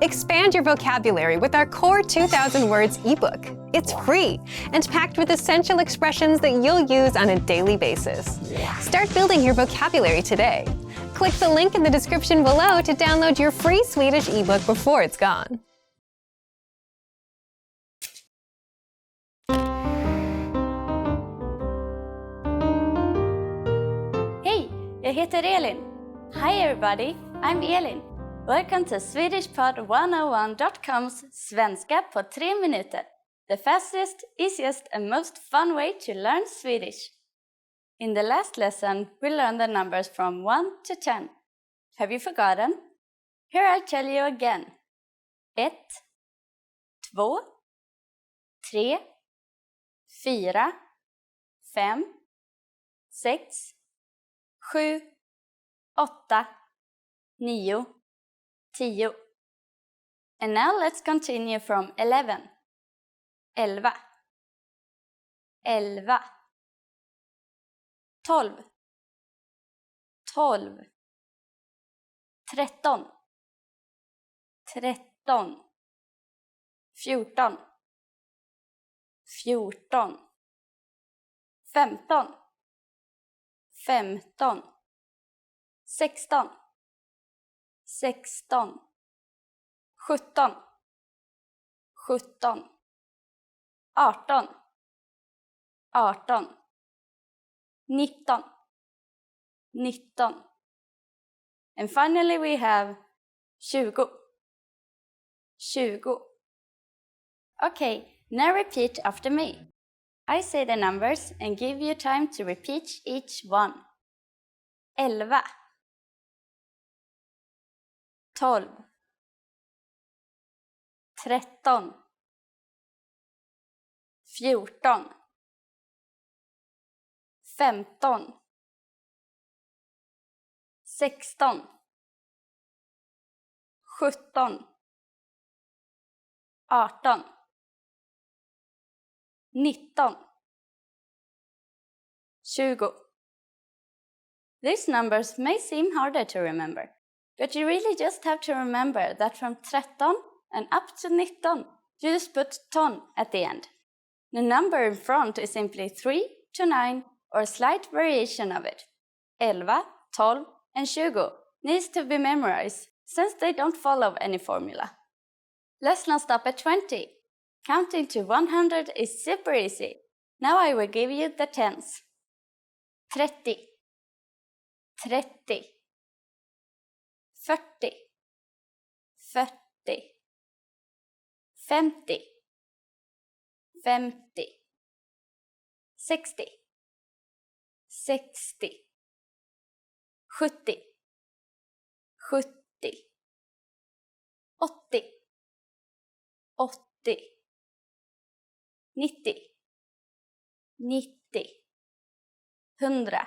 Expand your vocabulary with our Core 2000 Words ebook. It's free and packed with essential expressions that you'll use on a daily basis. Start building your vocabulary today. Click the link in the description below to download your free Swedish ebook before it's gone. Hej, jag heter Elin. Hi everybody, I'm Elin. Welcome to SwedishPod101.com's Svenska på 3 minuter. The fastest, easiest and most fun way to learn Swedish. In the last lesson, we learned the numbers from 1 to 10. Have you forgotten? Here I'll tell you again. 1, 2, 3, 4, 5, 6, 7, 8, 9, 10. And now let's continue from 11. 11. 11. 12. 12. 13. 13. 14. 14. 15. 15. 16. 16. 17. 17. 18. 18. 19. 19. And finally we have 20. 20. Okay, now repeat after me. I say the numbers and give you time to repeat each one. 11. 12. 13. 14. 15. 16. 17. 18. 19. 20. These numbers may seem harder to remember, but you really just have to remember that from 13 and up to 19, you just put ton at the end. The number in front is simply 3 to 9 or a slight variation of it. 11, 12, and 20 needs to be memorized since they don't follow any formula. Let's now stop at 20. Counting to 100 is super easy. Now I will give you the tens. 30. 30. 40. 40. 50. 50. 60. 60. 70. 70. 80. 80. 90. 90. 100.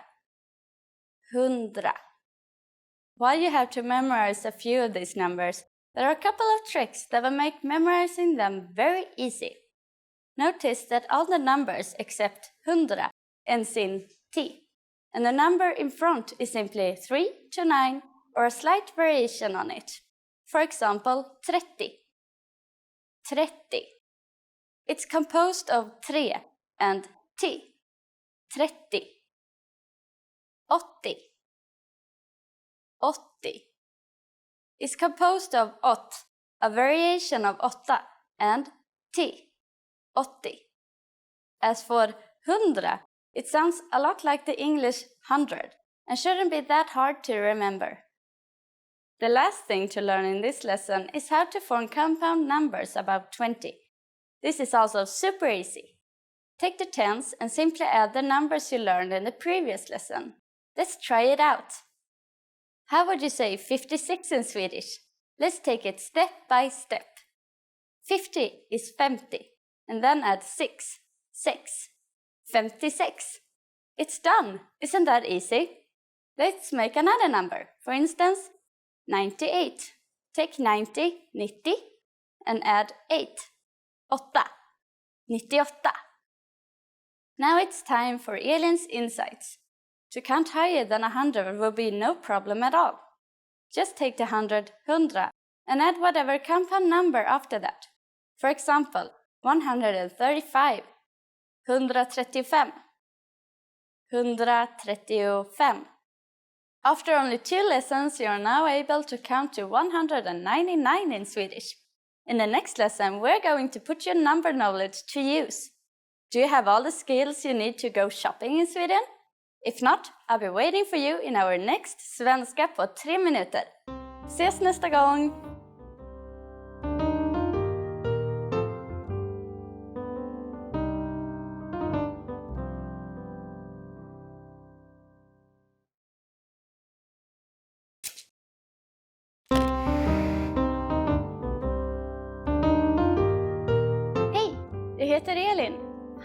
100. While you have to memorize a few of these numbers, there are a couple of tricks that will make memorizing them very easy. Notice that all the numbers except 100 ends in T, and the number in front is simply 3 to 9 or a slight variation on it. For example, 30. 30. It's composed of 3 and T. 30. 80. 80. Is composed of 8, a variation of 8, and T. 80. As for 100, it sounds a lot like the English 100 and shouldn't be that hard to remember. The last thing to learn in this lesson is how to form compound numbers above 20. This is also super easy. Take the tens and simply add the numbers you learned in the previous lesson. Let's try it out. How would you say 56 in Swedish? Let's take it step by step. 50 is 50, and then add 6, 6. 56. It's done! Isn't that easy? Let's make another number. For instance, 98. Take 90, 90, and add 8, 8. 98. Now it's time for Elin's insights. To count higher than 100 will be no problem at all. Just take the 100, 100, and add whatever compound number after that. For example, 135, 135, 135. After only 2 lessons, you are now able to count to 199 in Swedish. In the next lesson, we're going to put your number knowledge to use. Do you have all the skills you need to go shopping in Sweden? If not, I'll be waiting for you in our next Svenska på 3 minuter. Ses nästa gång! Hej, jag heter Elin.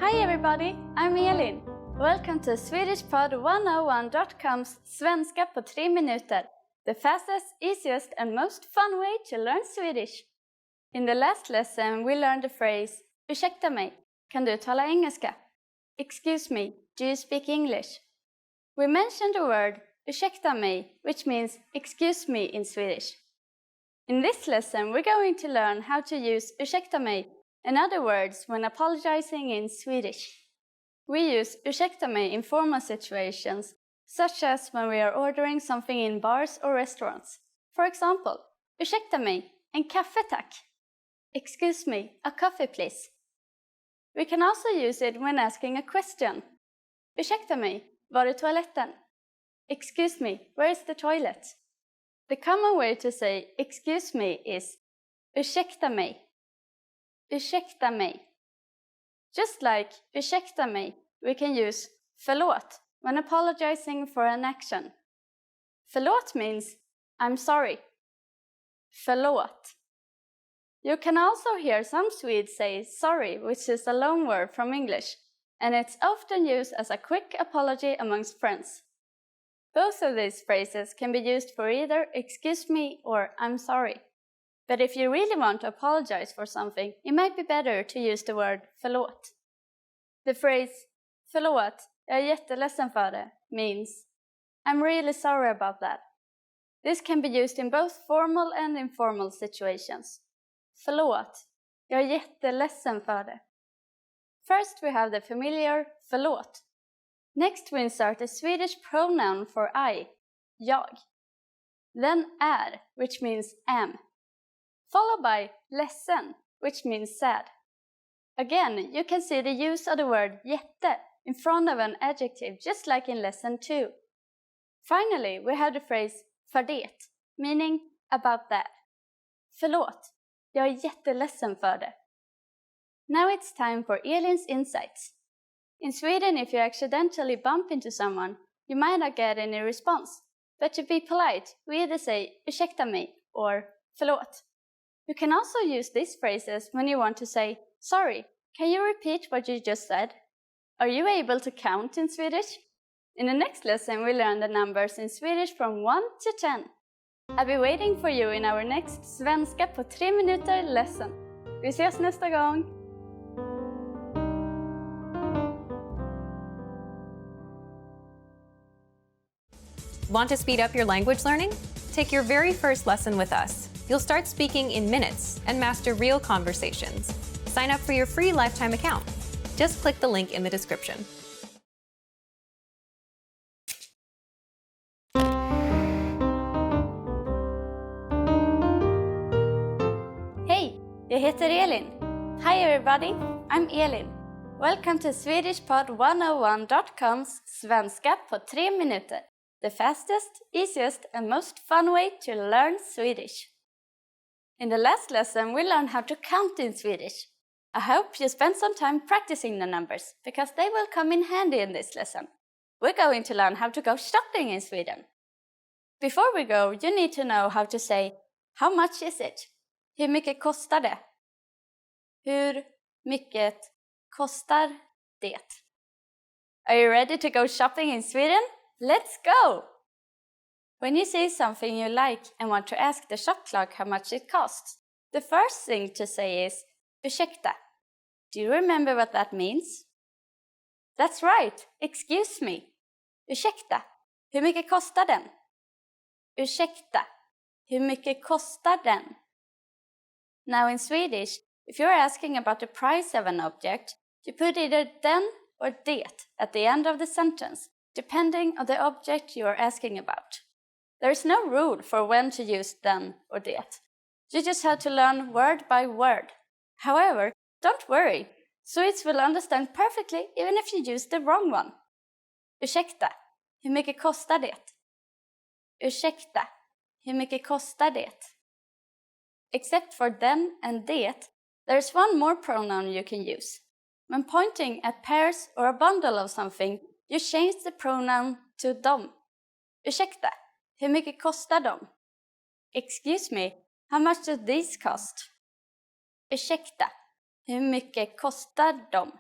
Hi everybody, I'm Elin. Welcome to SwedishPod101.com's Svenska på 3 minuter, the fastest, easiest and most fun way to learn Swedish. In the last lesson we learned the phrase ursäkta mig, kan du tala engelska? Excuse me, do you speak English? We mentioned the word ursäkta mig, which means excuse me in Swedish. In this lesson we're going to learn how to use ursäkta mig and other words when apologizing in Swedish. We use ursäkta mig in formal situations, such as when we are ordering something in bars or restaurants. For example, ursäkta mig, en kaffe tack. Excuse me, a coffee please. We can also use it when asking a question. Ursäkta mig, var är toaletten? Excuse me, where is the toilet? The common way to say excuse me is ursäkta mig. Ursäkta mig. Just like ursäkta mig, we can use förlåt when apologizing for an action. Förlåt means I'm sorry. Förlåt. You can also hear some Swedes say sorry, which is a loan word from English, and it's often used as a quick apology amongst friends. Both of these phrases can be used for either excuse me or I'm sorry. But if you really want to apologize for something, it might be better to use the word förlåt. The phrase förlåt, jag är jätteledsen för det means I'm really sorry about that. This can be used in both formal and informal situations. Förlåt, jag är jätteledsen för det. First we have the familiar förlåt. Next we insert a Swedish pronoun for I, jag. Then är, which means am. Followed by ledsen, which means sad. Again, you can see the use of the word jätte in front of an adjective, just like in lesson 2. Finally, we have the phrase för det, meaning about that. Förlåt, jag är jätteledsen för det. Now it's time for Elin's insights. In Sweden, if you accidentally bump into someone, you might not get any response. But to be polite, we either say ursäkta mig or förlåt. You can also use these phrases when you want to say, sorry, can you repeat what you just said? Are you able to count in Swedish? In the next lesson, we learn the numbers in Swedish from 1 to 10. I'll be waiting for you in our next Svenska på 3 minuter lesson. Vi ses nästa gång! Want to speed up your language learning? Take your very first lesson with us. You'll start speaking in minutes and master real conversations. Sign up for your free lifetime account. Just click the link in the description. Hej, jag heter Elin. Hi everybody, I'm Elin. Welcome to SwedishPod101.com's Svenska på 3 minuter. The fastest, easiest and most fun way to learn Swedish. In the last lesson, we learned how to count in Swedish. I hope you spent some time practicing the numbers, because they will come in handy in this lesson. We're going to learn how to go shopping in Sweden. Before we go, you need to know how to say, how much is it? Hur mycket kostar det? Hur mycket kostar det? Are you ready to go shopping in Sweden? Let's go! When you see something you like and want to ask the shop clerk how much it costs, the first thing to say is ursäkta. Do you remember what that means? That's right, excuse me. Ursäkta, hur mycket kostar den? Ursäkta, hur mycket kostar den? Now in Swedish, if you're asking about the price of an object, you put either den or det at the end of the sentence, depending on the object you are asking about. There is no rule for when to use den or det. You just have to learn word by word. However, don't worry, Swedes will understand perfectly even if you use the wrong one. Ursäkta, hur mycket kostar det? Ursäkta, hur mycket kostar det? Except for den and det, there's one more pronoun you can use. When pointing at pairs or a bundle of something, you change the pronoun to dom. Ursäkta, hur mycket kostar de? Excuse me, how much do these cost? Ursäkta, hur mycket kostar de?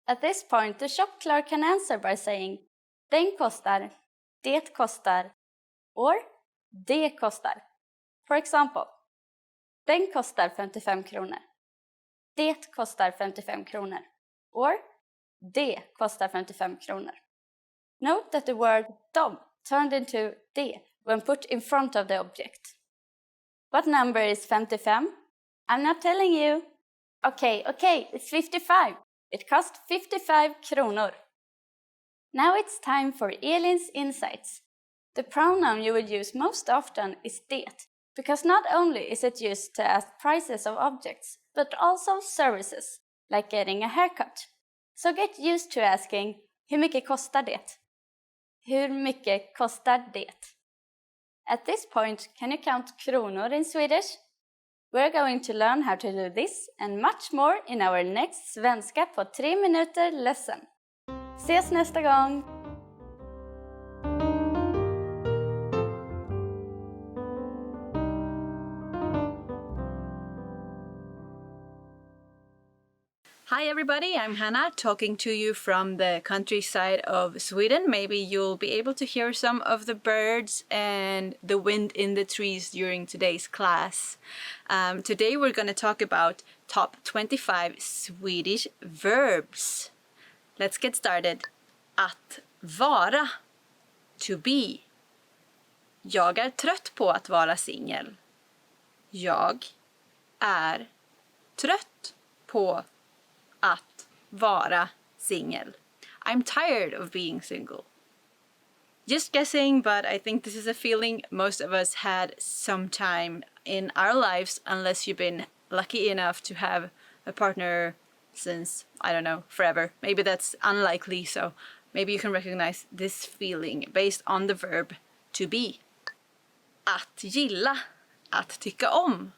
At this point, the shop clerk can answer by saying den kostar, det kostar, or det kostar. For example, den kostar 55 kronor. Det kostar 55 kronor. Or det kostar 55 kronor. Note that the word dom turned into det when put in front of the object. What number is 55? I'm not telling you. Okay, it's 55. It cost 55 kronor. Now it's time for Elin's insights. The pronoun you will use most often is det, because not only is it used to ask prices of objects, but also services, like getting a haircut. So get used to asking, hur mycket kostar det? Hur mycket kostar det? At this point, can you count kronor in Swedish? We're going to learn how to do this and much more in our next Svenska på 3 minuter lesson. Ses nästa gång! Hi everybody, I'm Hannah, talking to you from the countryside of Sweden. Maybe you'll be able to hear some of the birds and the wind in the trees during today's class. Today we're going to talk about top 25 Swedish verbs. Let's get started. Att vara, to be. Jag är trött på att vara singel. Jag är trött på att vara singel. I'm tired of being single. Just guessing, but I think this is a feeling most of us had sometime in our lives, unless you've been lucky enough to have a partner since, I don't know, forever. Maybe that's unlikely, so maybe you can recognize this feeling based on the verb to be. Att gilla, att tycka om.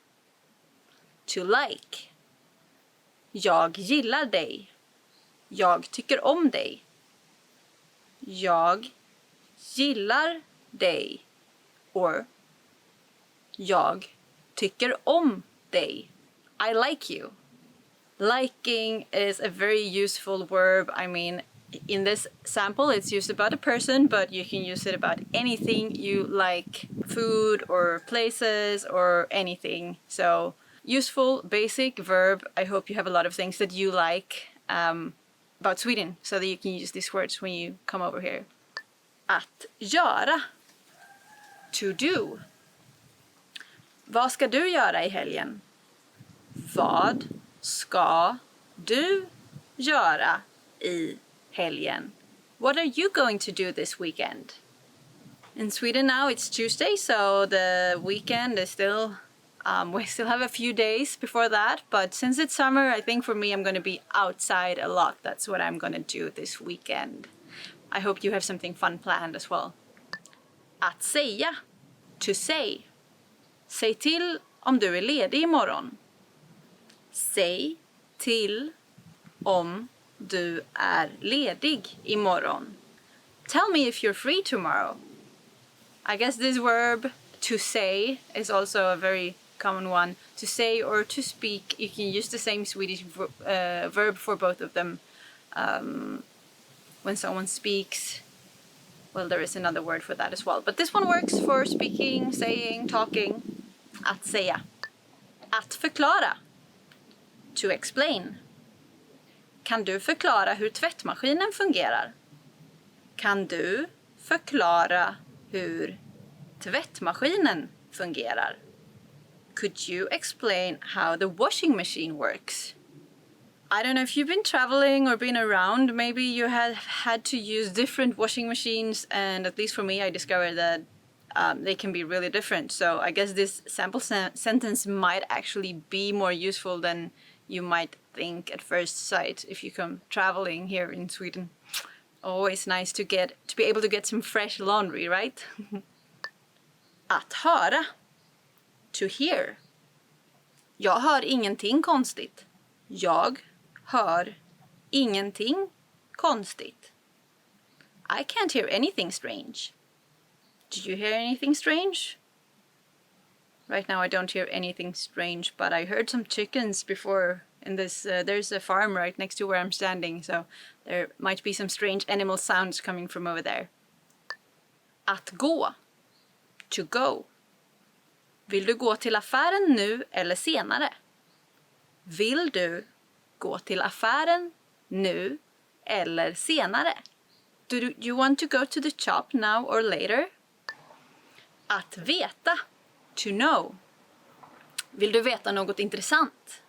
To like. Jag gillar dig. Jag tycker om dig. Jag gillar dig. Or jag tycker om dig. I like you. Liking is a very useful verb. I mean, in this sample it's used about a person, but you can use it about anything you like. Food or places or anything. So useful, basic verb. I hope you have a lot of things that you like about Sweden so that you can use these words when you come over here. Att göra. To do. Vad ska du göra i helgen? Vad ska du göra i helgen? What are you going to do this weekend? In Sweden now it's Tuesday, so the weekend is still... we still have a few days before that, but since it's summer, I think for me I'm going to be outside a lot. That's what I'm going to do this weekend. I hope you have something fun planned as well. Att säga. To say. Säg till om du är ledig imorgon. Säg till om du är ledig imorgon. Tell me if you're free tomorrow. I guess this verb, to say, is also a very common one. To say or to speak, you can use the same Swedish verb for both of them. When someone speaks, well, there is another word for that as well. But this one works for speaking, saying, talking. Att säga. Att förklara. To explain. Kan du förklara hur tvättmaskinen fungerar? Kan du förklara hur tvättmaskinen fungerar? Could you explain how the washing machine works? I don't know if you've been traveling or been around, maybe you have had to use different washing machines, and at least for me, I discovered that they can be really different. So I guess this sample sentence might actually be more useful than you might think at first sight if you come traveling here in Sweden. Always nice to be able to get some fresh laundry, right? Att höra. To hear. Jag hör ingenting konstigt. Jag hör ingenting konstigt. I can't hear anything strange. Did you hear anything strange? Right now I don't hear anything strange, but I heard some chickens before in this. There's a farm right next to where I'm standing, so there might be some strange animal sounds coming from over there. Att gå. To go. Vill du gå till affären nu eller senare? Vill du gå till affären nu eller senare? Do you want to go to the shop now or later? Att veta. To know. Vill du veta något intressant?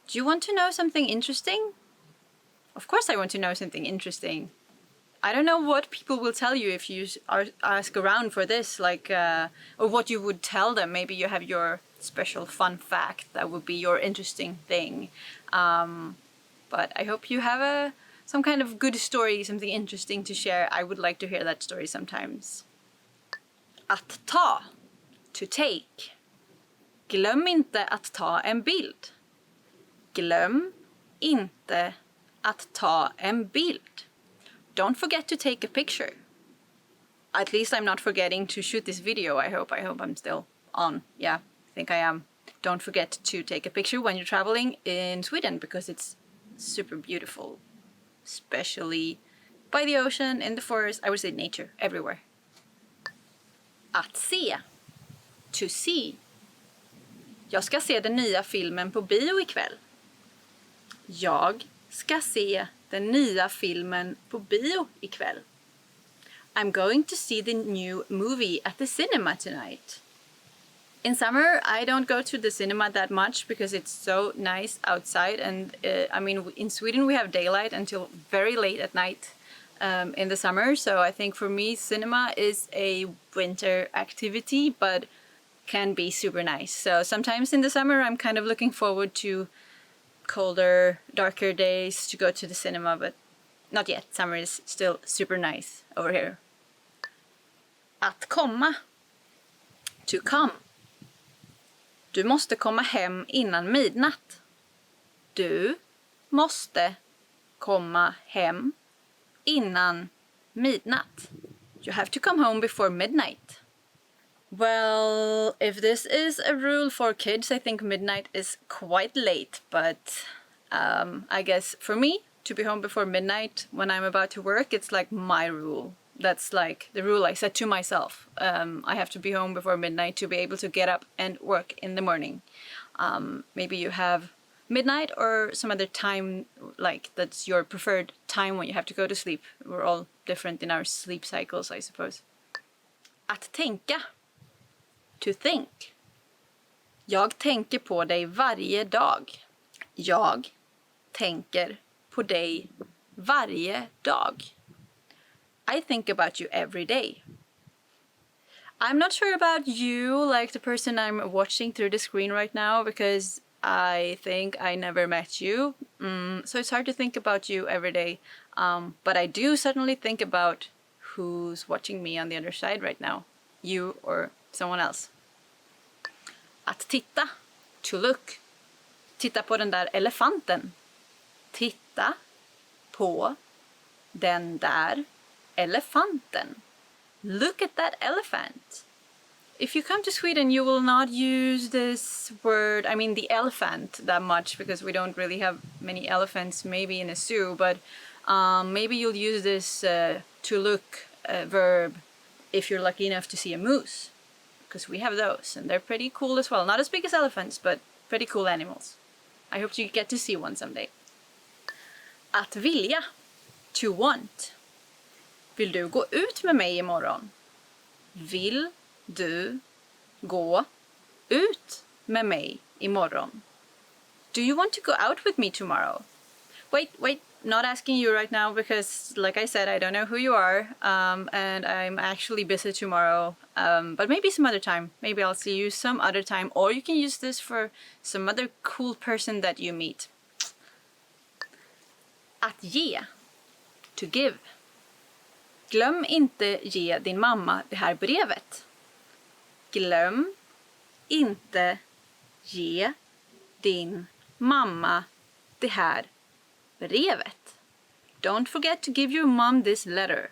Do you want to know something interesting? Of course I want to know something interesting. I don't know what people will tell you if you ask around for this, like, or what you would tell them. Maybe you have your special fun fact that would be your interesting thing. But I hope you have some kind of good story, something interesting to share. I would like to hear that story sometimes. Att ta. To take. Glöm inte att ta en bild. Glöm inte att ta en bild. Don't forget to take a picture. At least I'm not forgetting to shoot this video, I hope. I hope I'm still on. Yeah, I think I am. Don't forget to take a picture when you're traveling in Sweden, because it's super beautiful. Especially by the ocean, in the forest, I would say nature, everywhere. Att se. To see. Jag ska se den nya filmen på bio ikväll. Jag ska se den nya filmen på bio ikväll. I'm going to see the new movie at the cinema tonight. In summer, I don't go to the cinema that much because it's so nice outside. And I mean, in Sweden, we have daylight until very late at night in the summer. So I think for me, cinema is a winter activity, but can be super nice. So sometimes in the summer, I'm kind of looking forward to colder, darker days to go to the cinema, but not yet. Summer is still super nice over here. Att komma. To come. Du måste komma hem innan midnatt. Du måste komma hem innan midnatt. You have to come home before midnight. Well, if this is a rule for kids, I think midnight is quite late, but I guess for me, to be home before midnight when I'm about to work, it's like my rule. That's like the rule I set to myself. I have to be home before midnight to be able to get up and work in the morning. Maybe you have midnight or some other time, like that's your preferred time when you have to go to sleep. We're all different in our sleep cycles, I suppose. Att tänka. To think. Jag tänker på dig varje dag. Jag tänker på dig varje dag. I think about you every day. I'm not sure about you, like the person I'm watching through the screen right now, because I think I never met you. So it's hard to think about you every day. But I do certainly think about who's watching me on the other side right now. You or someone else. Att titta. To look. Titta på den där elefanten. Titta på den där elefanten. Look at that elephant. If you come to Sweden, you will not use this word, I mean the elephant, that much, because we don't really have many elephants, maybe in a zoo, but maybe you'll use this to look verb if you're lucky enough to see a moose, because we have those, and they're pretty cool as well. Not as big as elephants, but pretty cool animals. I hope you get to see one someday. Att vilja. To want. Vill du gå ut med mig imorgon? Vill du gå ut med mig imorgon? Do you want to go out with me tomorrow? Wait, not asking you right now because, like I said, I don't know who you are, and I'm actually busy tomorrow, but maybe some other time. Maybe I'll see you some other time, or you can use this for some other cool person that you meet. Att ge. To give. Glöm inte ge din mamma det här brevet. Glöm inte ge din mamma det här brevet. Don't forget to give your mom this letter.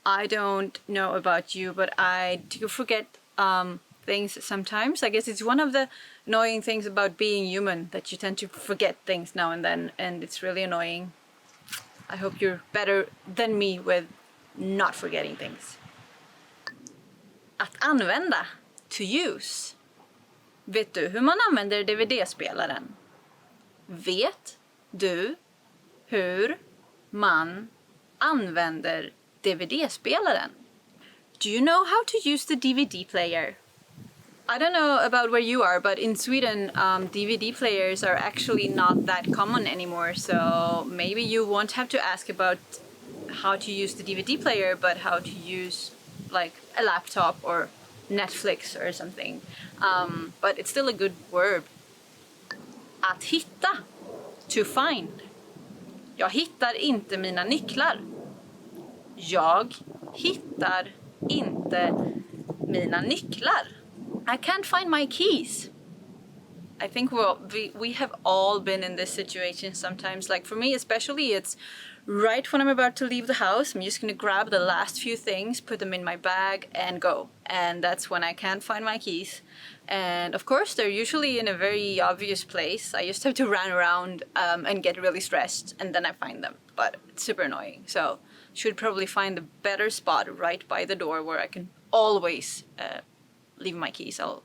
I don't know about you, but I do forget things sometimes. I guess it's one of the annoying things about being human, that you tend to forget things now and then, and it's really annoying. I hope you're better than me with not forgetting things. Att använda. To use. Vet du hur man använder DVD-spelaren? Vet du hur man använder DVD-spelaren? Do you know how to use the DVD player? I don't know about where you are, but in Sweden, DVD players are actually not that common anymore, so maybe you won't have to ask about how to use the DVD player, but how to use like a laptop or Netflix or something. But it's still a good verb. Att hitta. To find. Jag hittar inte mina nycklar. Jag hittar inte mina nycklar. I can't find my keys. I think we have all been in this situation sometimes. Like for me especially, it's right when I'm about to leave the house. I'm just gonna grab the last few things, put them in my bag and go. And that's when I can't find my keys. And of course they're usually in a very obvious place. I just have to run around and get really stressed, and then I find them. But it's super annoying. So should probably find a better spot right by the door where I can always leave my keys. I'll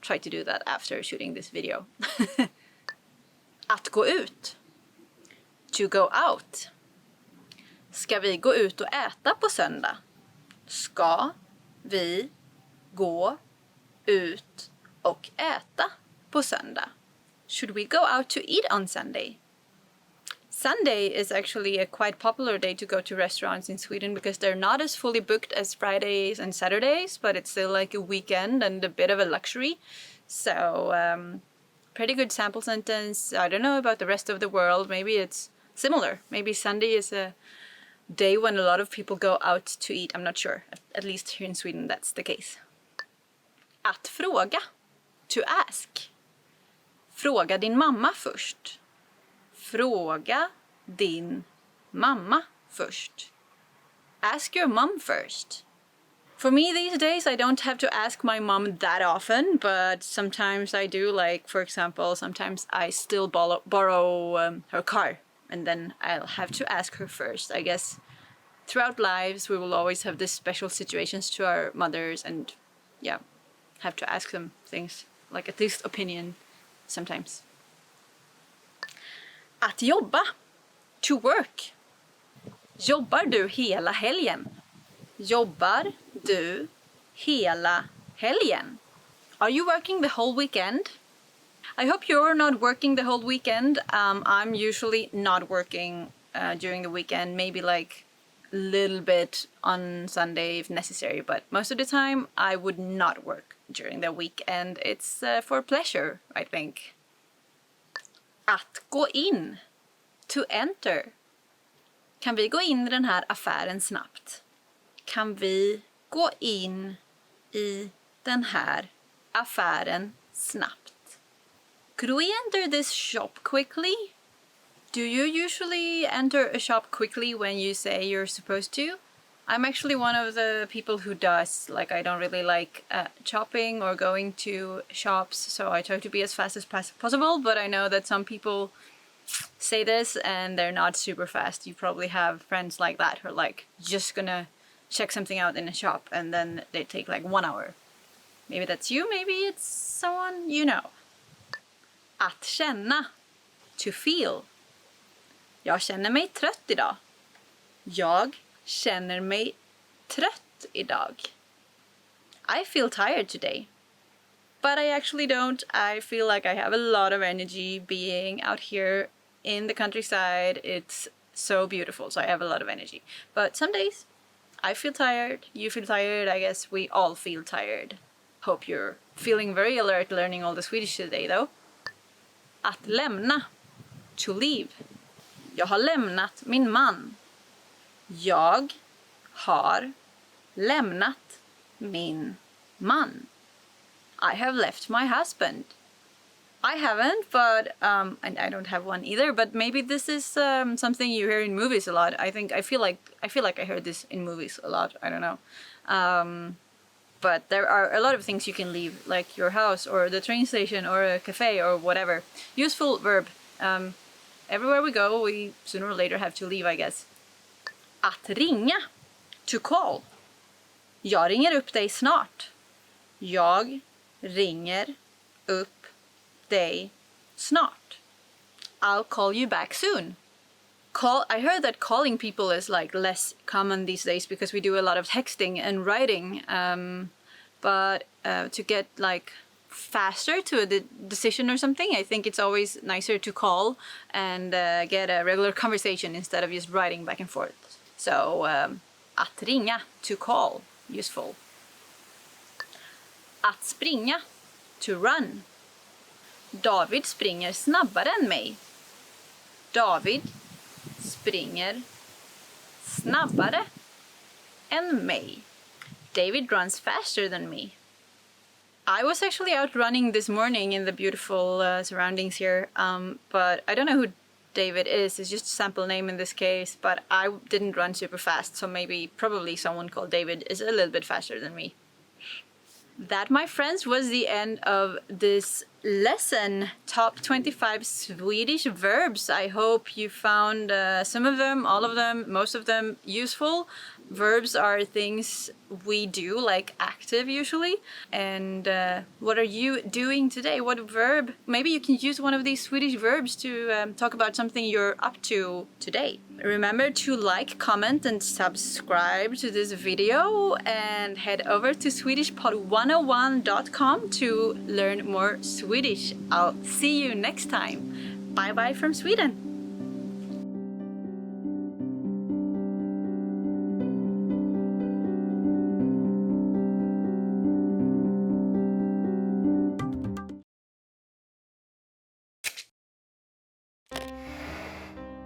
try to do that after shooting this video. Att gå ut. To go out. Ska vi gå ut och äta på söndag? Ska vi gå ut och äta på söndag? Should we go out to eat on Sunday? Sunday is actually a quite popular day to go to restaurants in Sweden because they're not as fully booked as Fridays and Saturdays, but it's still like a weekend and a bit of a luxury. So, pretty good sample sentence. I don't know about the rest of the world. Maybe it's similar. Maybe Sunday is a day when a lot of people go out to eat. I'm not sure. At least here in Sweden that's the case. Att fråga. To ask. Fråga din mamma först. Fråga din mamma först. Ask your mom first. For me these days, I don't have to ask my mom that often, but sometimes I do. Like, for example, sometimes I still borrow her car, and then I'll have to ask her first. I guess throughout lives, we will always have these special situations to our mothers, and yeah, have to ask them things, like at least opinion sometimes. Att jobba. To work. Jobbar du hela helgen? Jobbar du hela helgen? Are you working the whole weekend? I hope you're not working the whole weekend. I'm usually not working during the weekend, maybe like a little bit on Sunday if necessary, but most of the time I would not work during the weekend. It's for pleasure, I think. Att gå in. To enter. Kan vi gå in i den här affären snabbt? Kan vi gå in i den här affären snabbt? Could we enter this shop quickly? Do you usually enter a shop quickly when you say you're supposed to? I'm actually one of the people who does. Like, I don't really like shopping or going to shops, so I try to be as fast as possible, but I know that some people say this and they're not super fast. You probably have friends like that who are like just gonna check something out in a shop and then they take like 1 hour. Maybe that's you, maybe it's someone you know. Att känna. To feel. Jag känner mig trött idag. Jag känner mig trött idag. I feel tired today. but I actually don't. I feel like I have a lot of energy being out here in the countryside. It's so beautiful, so I have a lot of energy. But some days I feel tired, you feel tired, I guess we all feel tired. Hope you're feeling very alert learning all the Swedish today though. Att lämna. To leave. Jag har lämnat min man. Jag har lämnat min man. I have left my husband. I haven't, but and I don't have one either. But maybe this is something you hear in movies a lot. I feel like I heard this in movies a lot. I don't know. But there are a lot of things you can leave, like your house or the train station or a cafe or whatever. Useful verb. Everywhere we go, we sooner or later have to leave, I guess. Att ringa. To call. Jag ringer upp dig snart. Jag ringer upp dig snart. I'll call you back soon. I heard that calling people is like less common these days because we do a lot of texting and writing. But to get like faster to a decision or something, I think it's always nicer to call and get a regular conversation instead of just writing back and forth. So att ringa, to call, useful. Att springa, to run. David springer snabbare än mig. David springer snabbare än mig. David runs faster than me. I was actually out running this morning in the beautiful surroundings here, but I don't know who David is. It's just a sample name in this case, but I didn't run super fast, so probably someone called David is a little bit faster than me. That, my friends, was the end of this lesson, top 25 Swedish verbs. I hope you found some of them, all of them, most of them useful. Verbs are things we do, like active usually. And what are you doing today? What verb? Maybe you can use one of these Swedish verbs to talk about something you're up to today. Remember to like, comment, and subscribe to this video, and head over to SwedishPod101.com to learn more Swedish. I'll see you next time. Bye bye from Sweden.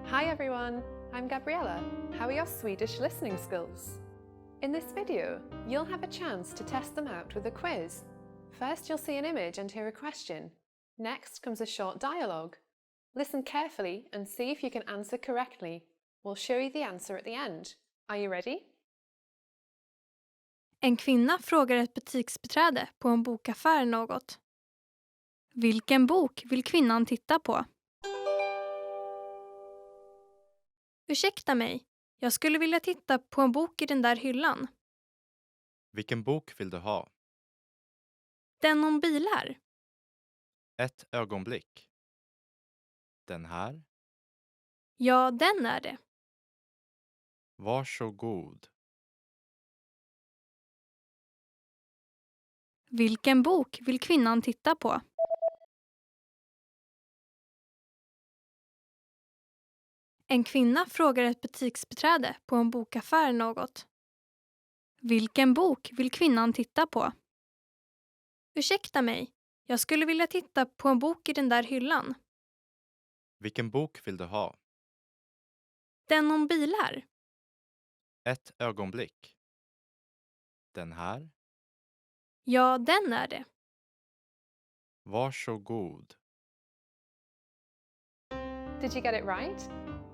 Hi everyone, I'm Gabriella. How are your Swedish listening skills? In this video, you'll have a chance to test them out with a quiz. First, you'll see an image and hear a question. Next comes a short dialogue. Listen carefully and see if you can answer correctly. We'll show you the answer at the end. Are you ready? En kvinna frågar ett butiksbiträde på en bokaffär något. Vilken bok vill kvinnan titta på? Ursäkta mig, jag skulle vilja titta på en bok i den där hyllan. Vilken bok vill du ha? Den om bilar. Ett ögonblick. Den här? Ja, den är det. Varsågod. Vilken bok vill kvinnan titta på? En kvinna frågar ett butiksbiträde på en bokaffär något. Vilken bok vill kvinnan titta på? Ursäkta mig, jag skulle vilja titta på en bok i den där hyllan. Vilken bok vill du ha? Den om bilar. Ett ögonblick. Den här? Ja, den är det. Varsågod. Did you get it right?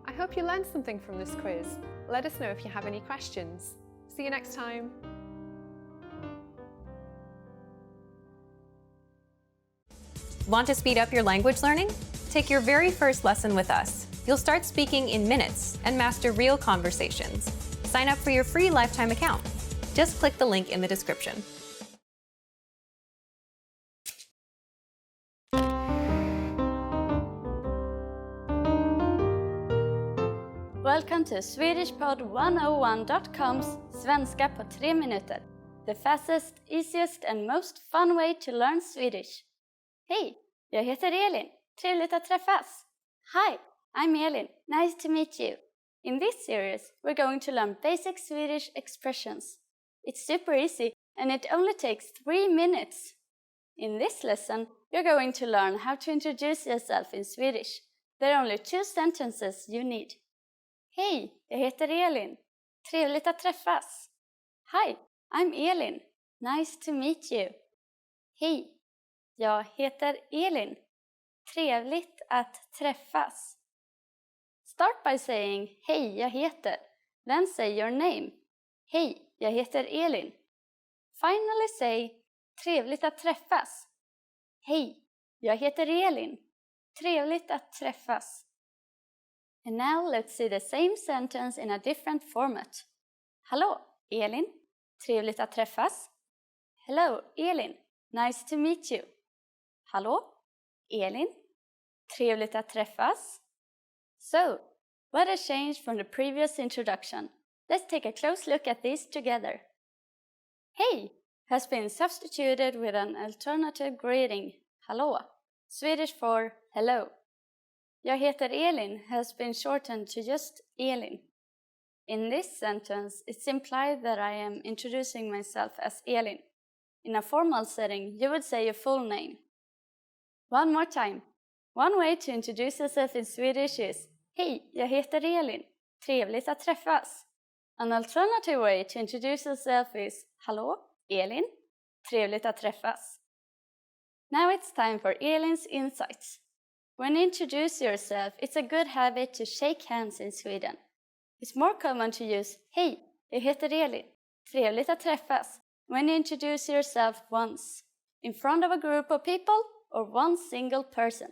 I hope you learned something from this quiz. Let us know if you have any questions. See you next time. Want to speed up your language learning? Take your very first lesson with us. You'll start speaking in minutes and master real conversations. Sign up for your free lifetime account. Just click the link in the description. Welcome to SwedishPod101.com's Svenska på 3 minuter. the fastest, easiest and most fun way to learn Swedish. Hej, jag heter Elin. Trevligt att träffas. Hi, I'm Elin. Nice to meet you. In this series, we're going to learn basic Swedish expressions. It's super easy and it only takes 3 minutes. In this lesson, you're going to learn how to introduce yourself in Swedish. There are only 2 sentences you need. Hej, jag heter Elin. Trevligt att träffas. Hi, I'm Elin. Nice to meet you. Hej, jag heter Elin. Trevligt att träffas. Start by saying, hej, jag heter. Then say your name. Hej, jag heter Elin. Finally say, trevligt att träffas. Hej, jag heter Elin. Trevligt att träffas. And now let's see the same sentence in a different format. Hallå, Elin. Trevligt att träffas. Hello, Elin. Nice to meet you. Hallå, Elin. Trevligt att träffas. So, what has changed from the previous introduction? Let's take a close look at these together. Hej has been substituted with an alternative greeting, hallå, Swedish for hello. Jag heter Elin has been shortened to just Elin. In this sentence, it's implied that I am introducing myself as Elin. In a formal setting, you would say your full name. One more time. One way to introduce yourself in Swedish is hej, jag heter Elin. Trevligt att träffas. An alternative way to introduce yourself is hallå, Elin. Trevligt att träffas. Now it's time for Elin's insights. When you introduce yourself, it's a good habit to shake hands in Sweden. It's more common to use hej, jag heter Elin. Trevligt att träffas when you introduce yourself once, in front of a group of people or one single person.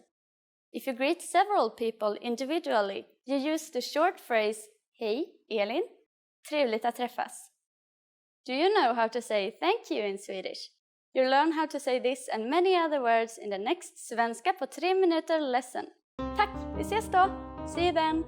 If you greet several people individually, you use the short phrase hej, Elin. Trevligt att träffas. Do you know how to say thank you in Swedish? You'll learn how to say this and many other words in the next Svenska på 3 minuter lesson. Tack, vi ses då! See you then!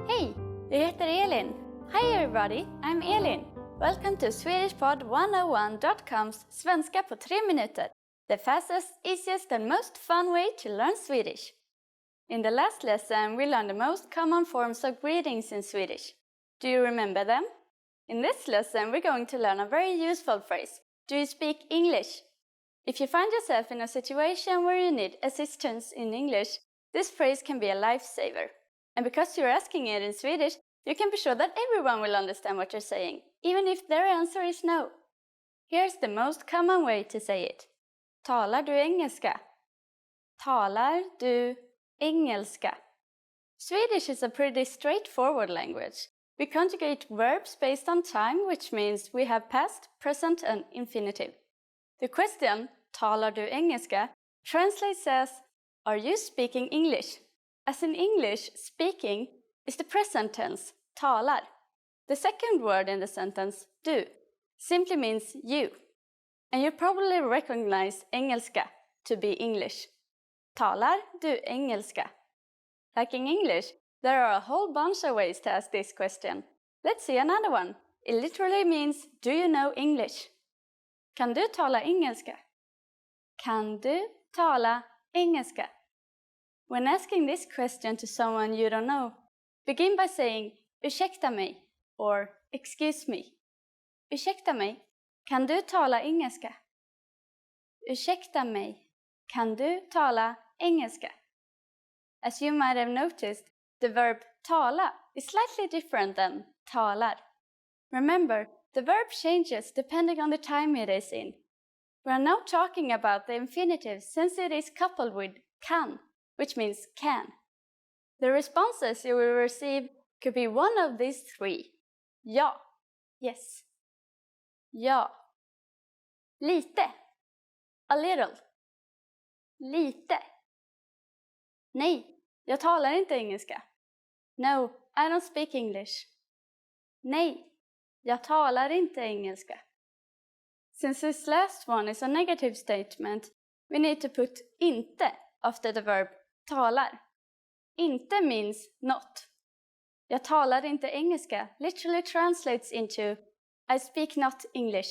Hej, jag heter Elin. Hi everybody, I'm Elin. Welcome to SwedishPod101.com's Svenska på 3 minuter, the fastest, easiest and most fun way to learn Swedish. In the last lesson, we learned the most common forms of greetings in Swedish. Do you remember them? In this lesson, we're going to learn a very useful phrase. Do you speak English? If you find yourself in a situation where you need assistance in English, this phrase can be a lifesaver. And because you're asking it in Swedish, you can be sure that everyone will understand what you're saying, even if their answer is no. Here's the most common way to say it. Talar du engelska? Talar du engelska? Swedish is a pretty straightforward language. We conjugate verbs based on time, which means we have past, present and infinitive. The question, talar du engelska, translates as, are you speaking English? As in English, speaking is the present tense, talar. The second word in the sentence, du, simply means you. And you probably recognize engelska to be English. Talar du engelska? Like in English, there are a whole bunch of ways to ask this question. Let's see another one. It literally means, do you know English? Kan du tala engelska? Kan du tala engelska? When asking this question to someone you don't know, begin by saying, ursäkta mig, or excuse me. Ursäkta mig, kan du tala engelska? Ursäkta mig, kan du tala engelska? As you might have noticed, the verb tala is slightly different than talar. Remember, the verb changes depending on the time it is in. We are now talking about the infinitive since it is coupled with kan, which means can. The responses you will receive could be one of these 3. Ja, yes. Ja. Lite, a little. Lite. Nej, jag talar inte engelska. No, I don't speak English. Nej, Jag talar inte engelska. Since this last one is a negative statement, we need to put inte after the verb talar. Inte means not. Jag talar inte engelska literally translates into I speak not English.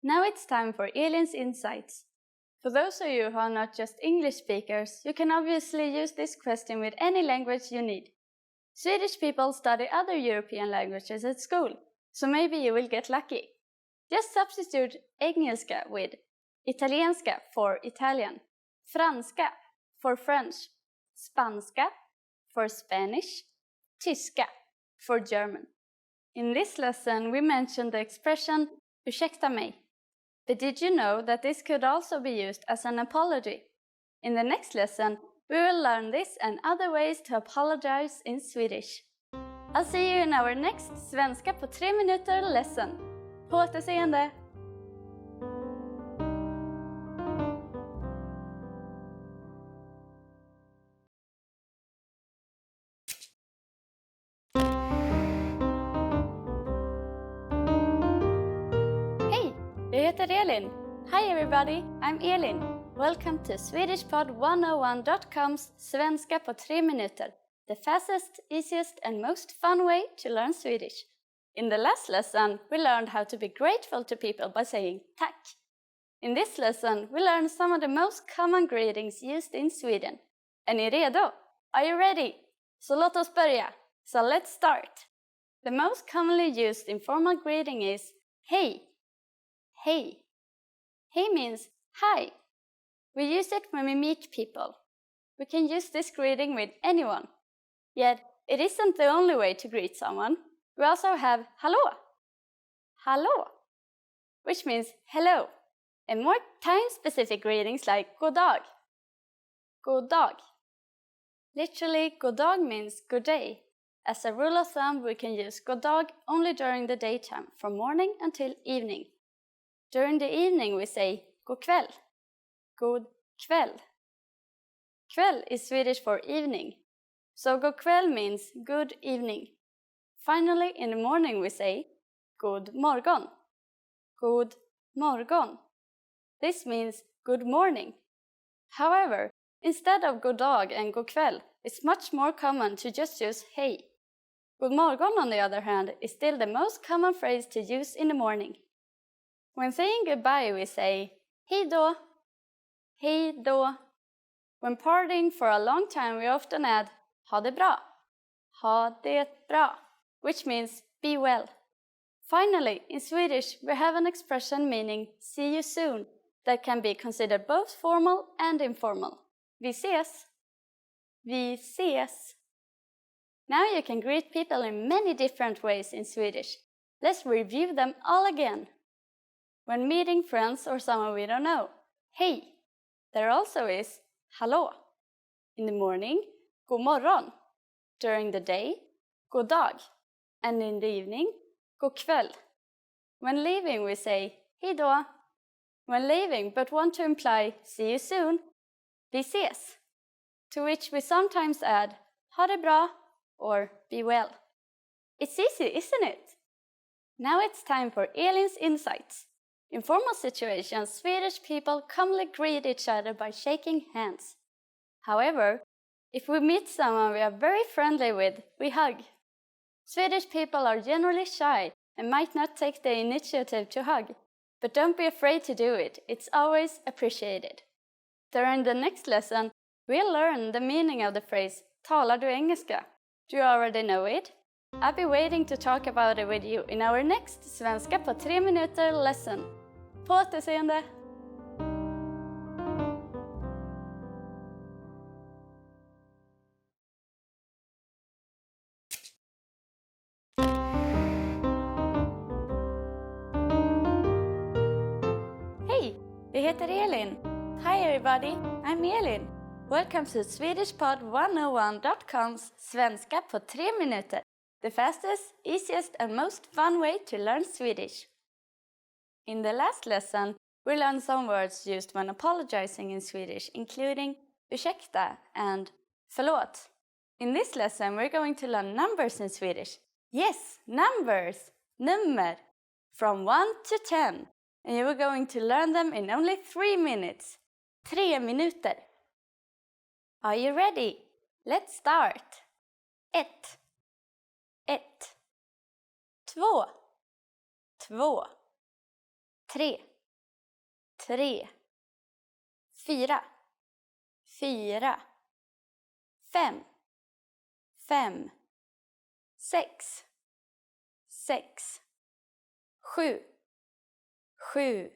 Now it's time for Elin's insights. For those of you who are not just English speakers, you can obviously use this question with any language you need. Swedish people study other European languages at school, so maybe you will get lucky. Just substitute engelska with italienska for Italian, franska for French, spanska for Spanish, tyska for German. In this lesson, we mentioned the expression ursäkta mig. But did you know that this could also be used as an apology? In the next lesson, we will learn this and other ways to apologize in Swedish. I'll see you in our next Svenska på 3 minuter lesson. På återseende! Hej, jag heter Elin. Hi everybody, I'm Elin. Welcome to SwedishPod101.com's Svenska på 3 minuter, the fastest, easiest and most fun way to learn Swedish. In the last lesson, we learned how to be grateful to people by saying tack. In this lesson, we learned some of the most common greetings used in Sweden. Är ni redo? Are you ready? Så låt oss börja. So let's start. The most commonly used informal greeting is hej. Hej. Hej means hi. We use it when we meet people. We can use this greeting with anyone. Yet, it isn't the only way to greet someone. We also have hallå. Hallå, which means hello. And more time-specific greetings like god dag. God dag. Literally, god dag means good day. As a rule of thumb, we can use god dag only during the daytime, from morning until evening. During the evening, we say god kväll. God kväll. Kväll is Swedish for evening. So god kväll means good evening. Finally, in the morning we say god morgon. God morgon. This means good morning. However, instead of god dag and god kväll, it's much more common to just use hej. God morgon, on the other hand, is still the most common phrase to use in the morning. When saying goodbye, we say hej då. Hej då. When partying for a long time, we often add ha det bra. Ha det bra, which means be well. Finally, in Swedish, we have an expression meaning see you soon that can be considered both formal and informal. Vi ses. Vi ses. Now you can greet people in many different ways in Swedish. Let's review them all again. When meeting friends or someone we don't know, hej. There also is hallå. In the morning, god morgon. During the day, god dag. And in the evening, god kväll. When leaving, we say hej då. When leaving but want to imply see you soon, vi ses. To which we sometimes add ha det bra or be well. It's easy, isn't it? Now it's time for Elin's insights. In formal situations, Swedish people commonly greet each other by shaking hands. However, if we meet someone we are very friendly with, we hug. Swedish people are generally shy and might not take the initiative to hug, but don't be afraid to do it, it's always appreciated. During the next lesson, we'll learn the meaning of the phrase talar du engelska? Do you already know it? I'll be waiting to talk about it with you in our next Svenska på 3 minuter lesson. På återseende! Hej! Jag heter Elin. Hi everybody, I'm Elin. Welcome to SwedishPod101.com's Svenska på 3 minuter, the fastest, easiest and most fun way to learn Swedish. In the last lesson, we learned some words used when apologizing in Swedish, including ursäkta and förlåt. In this lesson, we're going to learn numbers in Swedish. Yes, numbers! nummer from 1 to 10. And you are going to learn them in only 3 minutes. 3 minuter. Are you ready? Let's start. 1. 1. 2. 2. 3. 3. 4. 4. 5. 5. 6. 6. 7. 7.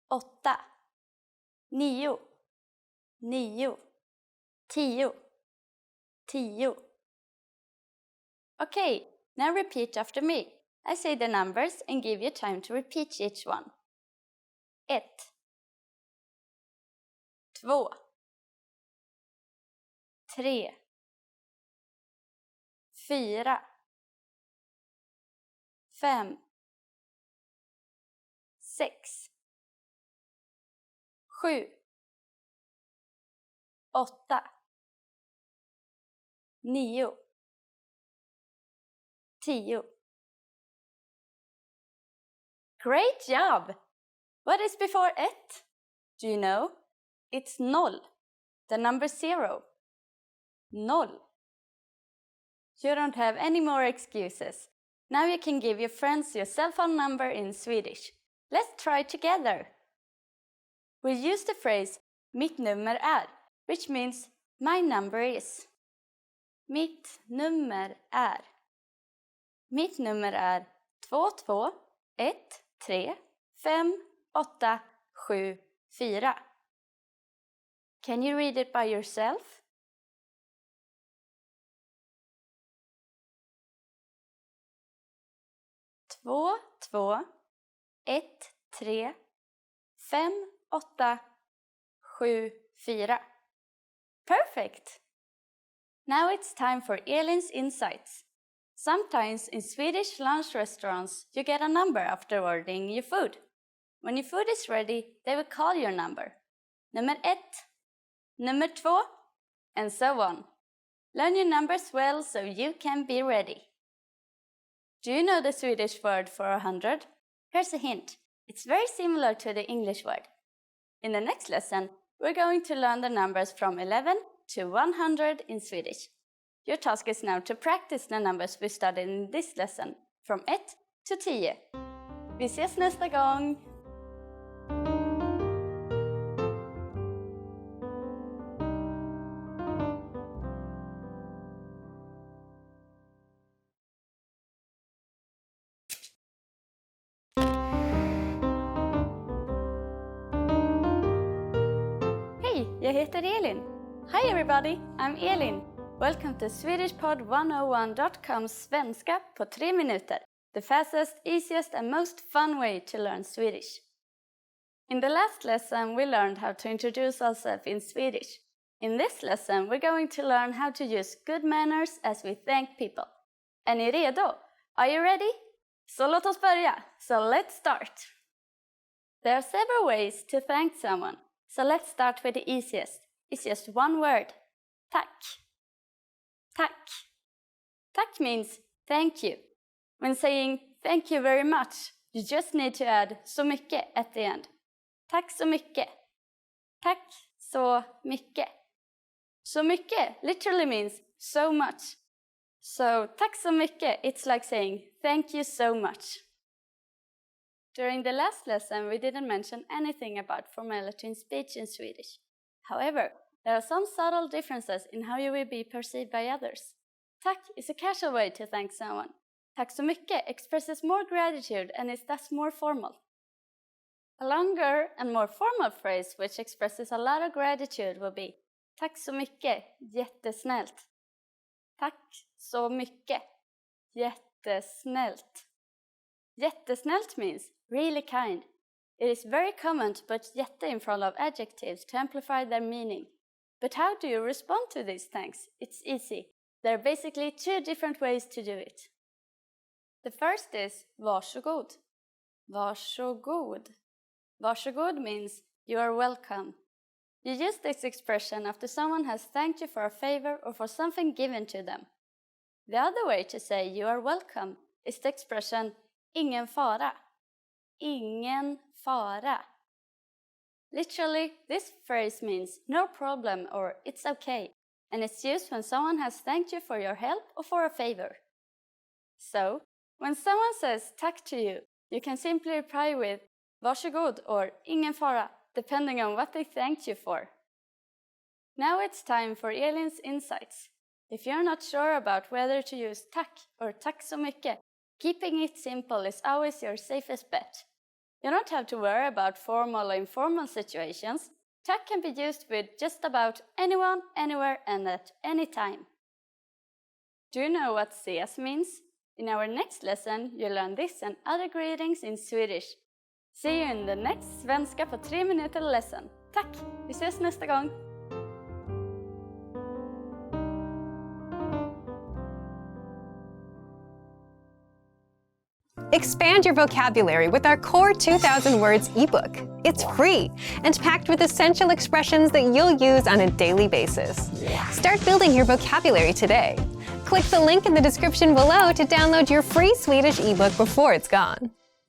8. 8. 9. 9. 10. 10. Okay, now repeat after me. I say the numbers and give you time to repeat each one. 1. 2. 3. 4. 5. 6. 7. 8. 9. 10. Great job! What is before 1? Do you know? It's 0, the number 0. 0. You don't have any more excuses. Now you can give your friends your cell phone number in Swedish. Let's try together. We use the phrase mitt nummer är, which means my number is. Mitt nummer är. Mitt nummer är 22 13 5 8 7 4. Can you read it by yourself? Två, 1 3 5 8 7 4. Perfect! Now it's time for Elin's insights. Sometimes in Swedish lunch restaurants, you get a number after ordering your food. When your food is ready, they will call your number. Nummer 1, nummer 2, and so on. Learn your numbers well so you can be ready. Do you know the Swedish word for 100? Here's a hint. It's very similar to the English word. In the next lesson, we're going to learn the numbers from 11 to 100 in Swedish. Your task is now to practice the numbers we studied in this lesson, from 1 to 10. Vi ses nästa gång! Hej, jag heter Elin. Hi everybody, I'm Elin. Welcome to SwedishPod101.com's Svenska på 3 minuter, the fastest, easiest and most fun way to learn Swedish. In the last lesson, we learned how to introduce ourselves in Swedish. In this lesson, we're going to learn how to use good manners as we thank people. Är ni redo? Are you ready? Så låt oss börja. So let's start. There are several ways to thank someone. So let's start with the easiest. It's just one word. Tack. Tack. Tack means thank you. When saying thank you very much, you just need to add så mycket at the end. Tack så mycket. Tack så mycket. Så mycket literally means so much. So tack så mycket, it's like saying thank you so much. During the last lesson, we didn't mention anything about formality in speech in Swedish. However, there are some subtle differences in how you will be perceived by others. Tack is a casual way to thank someone. Tack så mycket expresses more gratitude and is thus more formal. A longer and more formal phrase which expresses a lot of gratitude will be tack så mycket, jättesnällt. Tack så mycket, jättesnällt. Jättesnällt means really kind. It is very common to put jätte in front of adjectives to amplify their meaning. But how do you respond to these thanks? It's easy. There are basically 2 different ways to do it. The first is varsågod. Varsågod. Varsågod means you are welcome. You use this expression after someone has thanked you for a favor or for something given to them. The other way to say you are welcome is the expression ingen fara. Ingen fara. Literally, this phrase means no problem or it's okay, and it's used when someone has thanked you for your help or for a favor. So, when someone says tack to you, you can simply reply with varsågod or ingen fara, depending on what they thanked you for. Now it's time for Elin's insights. If you're not sure about whether to use tack or tack så mycket, keeping it simple is always your safest bet. You don't have to worry about formal or informal situations. Tack can be used with just about anyone, anywhere, and at any time. Do you know what ses means? In our next lesson, you'll learn this and other greetings in Swedish. See you in the next Svenska på 3 minuter lesson. Tack! Vi ses nästa gång! Expand your vocabulary with our Core 2000 Words ebook. It's free and packed with essential expressions that you'll use on a daily basis. Start building your vocabulary today. Click the link in the description below to download your free Swedish ebook before it's gone.